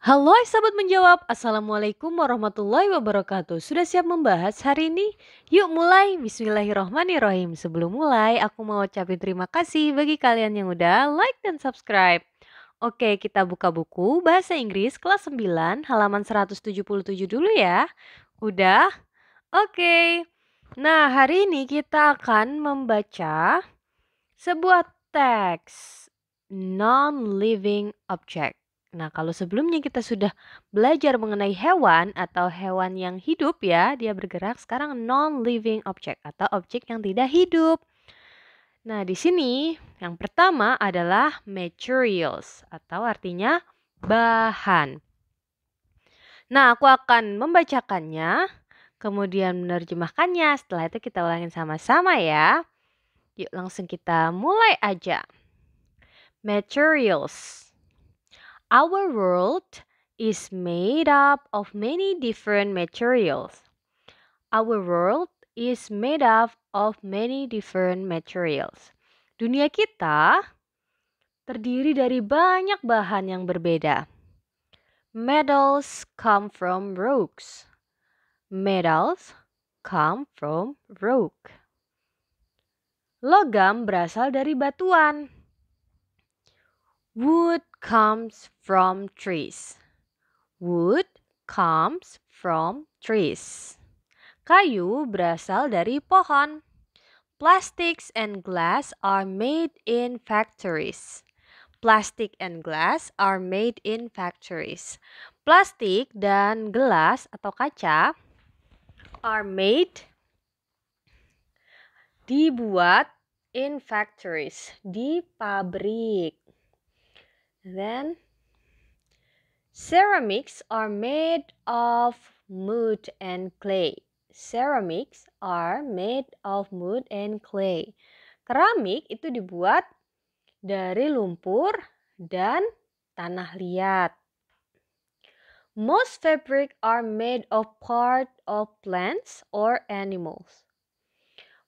Halo sahabat menjawab, Assalamualaikum warahmatullahi wabarakatuh. Sudah siap membahas hari ini? Yuk mulai, Bismillahirrohmanirrohim. Sebelum mulai, aku mau ucapin terima kasih bagi kalian yang udah like dan subscribe. Oke, kita buka buku Bahasa Inggris kelas 9 halaman 177 dulu ya. Udah? Oke. Nah, hari ini kita akan membaca sebuah teks non-living object. Nah, kalau sebelumnya kita sudah belajar mengenai hewan atau hewan yang hidup ya, dia bergerak, sekarang non-living object atau objek yang tidak hidup. Nah, di sini yang pertama adalah materials atau artinya bahan. Nah, aku akan membacakannya, kemudian menerjemahkannya. Setelah itu kita ulangin sama-sama ya. Yuk langsung kita mulai aja. Materials. Our world is made up of many different materials. Our world is made up of many different materials. Dunia kita terdiri dari banyak bahan yang berbeda. Metals come from rocks. Metals come from rock. Logam berasal dari batuan. Wood comes from trees. Wood comes from trees. Kayu berasal dari pohon. Plastics and glass are made in factories. Plastic and glass are made in factories. Plastik dan gelas atau kaca are made, dibuat in factories, di pabrik. Then ceramics are made of mud and clay. Ceramics are made of mud and clay. Keramik itu dibuat dari lumpur dan tanah liat. Most fabric are made of part of plants or animals.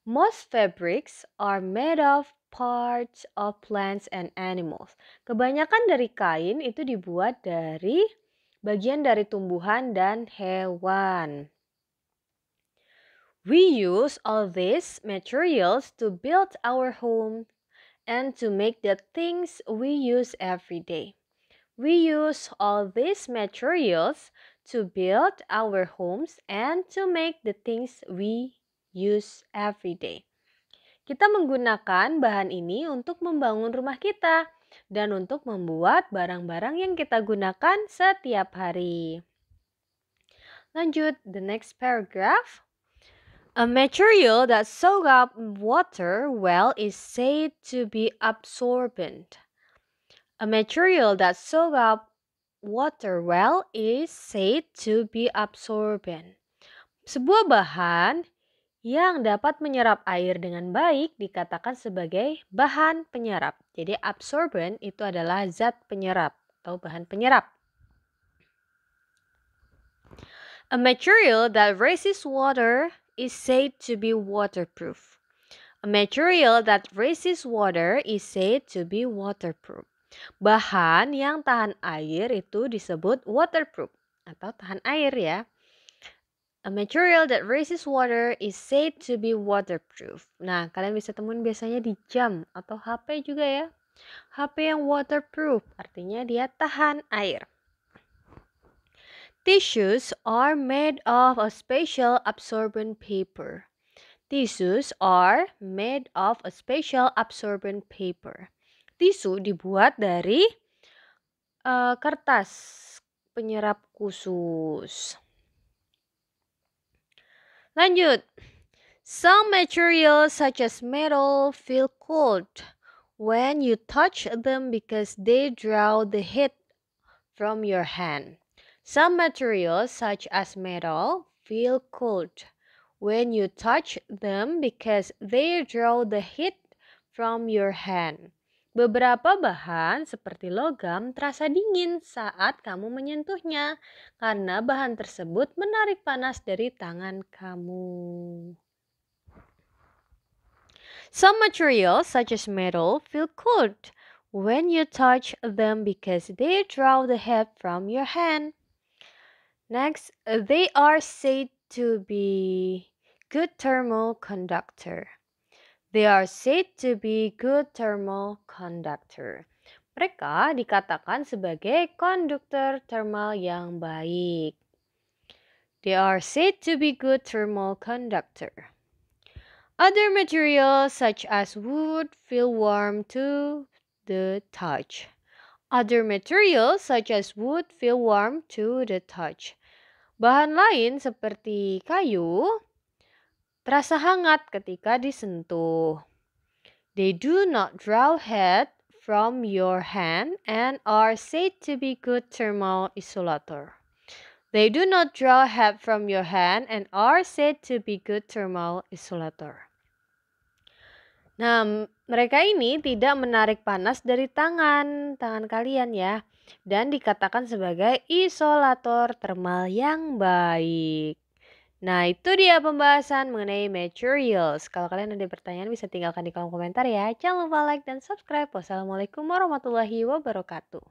Most fabrics are made of parts of plants and animals. Kebanyakan dari kain itu dibuat dari bagian dari tumbuhan dan hewan. We use all these materials to build our home and to make the things we use every day. We use all these materials to build our homes and to make the things we use every day. Kita menggunakan bahan ini untuk membangun rumah kita dan untuk membuat barang-barang yang kita gunakan setiap hari. Lanjut, the next paragraph. A material that soaks up water well is said to be absorbent. A material that soaks up water well is said to be absorbent. Sebuah bahan yang dapat menyerap air dengan baik dikatakan sebagai bahan penyerap. Jadi absorbent itu adalah zat penyerap atau bahan penyerap. A material that resists water is said to be waterproof. A material that resists water is said to be waterproof. Bahan yang tahan air itu disebut waterproof atau tahan air ya. A material that resists water is said to be waterproof. Nah, kalian bisa temuin biasanya di jam atau HP juga ya. HP yang waterproof artinya dia tahan air. Tissues are made of a special absorbent paper. Tissues are made of a special absorbent paper. Tisu dibuat dari kertas penyerap khusus. Lanjut. Some materials such as metal feel cold when you touch them because they draw the heat from your hand. Some materials such as metal feel cold when you touch them because they draw the heat from your hand. Beberapa bahan seperti logam terasa dingin saat kamu menyentuhnya karena bahan tersebut menarik panas dari tangan kamu. Some materials such as metal feel cold when you touch them because they draw the heat from your hand. Next, they are said to be good thermal conductor. They are said to be good thermal conductor. Mereka dikatakan sebagai konduktor thermal yang baik. They are said to be good thermal conductor. Other materials such as wood feel warm to the touch. Other materials such as wood feel warm to the touch. Bahan lain seperti kayu terasa hangat ketika disentuh. They do not draw heat from your hand and are said to be good thermal isolator. They do not draw heat from your hand and are said to be good thermal isolator. Nah, mereka ini tidak menarik panas dari tangan kalian ya, dan dikatakan sebagai isolator termal yang baik. Nah, itu dia pembahasan mengenai materials. Kalau kalian ada pertanyaan bisa tinggalkan di kolom komentar ya. Jangan lupa like dan subscribe. Wassalamualaikum warahmatullahi wabarakatuh.